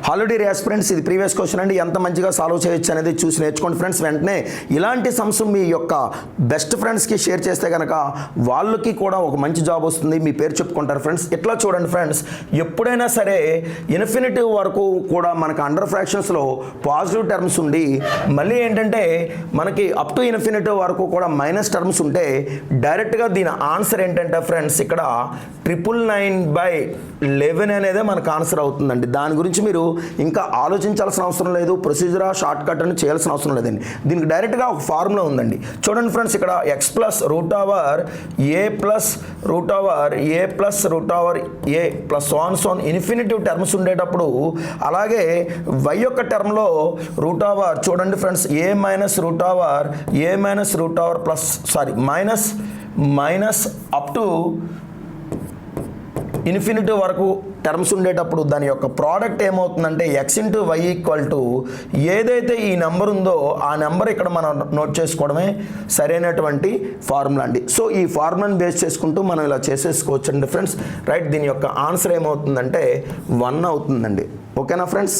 Hello dear aspirants, ఇది previous question అండి. ఎంత మంచిగా సాల్వ్ చేయొచ్చు అనేది చూసి నేర్చుకోండి ఫ్రెండ్స్. వెంటనే ఇలాంటి సమ్స్ మీ యొక్క బెస్ట్ ఫ్రెండ్స్కి షేర్ చేస్తే కనుక వాళ్ళకి కూడా ఒక మంచి జాబ్ వస్తుంది, మీ పేరు చెప్పుకుంటారు ఫ్రెండ్స్. ఇట్లా చూడండి ఫ్రెండ్స్, ఎప్పుడైనా సరే ఇన్ఫినిటివ్ వరకు కూడా మనకు అండర్ ఫ్రాక్షన్స్లో పాజిటివ్ టర్మ్స్ ఉండి మళ్ళీ ఏంటంటే మనకి అప్ టు ఇన్ఫినిటివ్ వరకు కూడా మైనస్ టర్మ్స్ ఉంటే డైరెక్ట్గా దీని ఆన్సర్ ఏంటంటే ఫ్రెండ్స్ ఇక్కడ 999/11 అనేదే మనకు ఆన్సర్ అవుతుందండి. దాని గురించి మీరు ఇంకా ఆలోచించాల్సిన అవసరం లేదు, ప్రొసీజరా షార్ట్ కట్ అని చేయాల్సిన అవసరం లేదండి. దీనికి డైరెక్ట్గా ఒక ఫార్ములా ఉందండి. చూడండి ఫ్రెండ్స్, ఇక్కడ x plus root over a plus root over a plus root over a plus so on infinitive terms ఉండేటప్పుడు, అలాగే y యొక్క టర్మ్లో రూట్ ఓవర్ చూడండి friends a minus root over plus minus up to infinity వరకు terms ఉండేటప్పుడు దాని యొక్క product ఏమవుతుందంటే x into y equal to ఏదైతే ఈ నెంబర్ ఉందో ఆ నెంబర్ ఇక్కడ మనం నోట్ చేసుకోవడమే సరైనటువంటి ఫార్ములా అండి. సో ఈ ఫార్ములాని బేస్ చేసుకుంటూ మనం ఇలా చేసేసుకోవచ్చు అండి ఫ్రెండ్స్. రైట్, దీని యొక్క ఆన్సర్ ఏమవుతుందంటే 1 అవుతుందండి. ఓకేనా ఫ్రెండ్స్?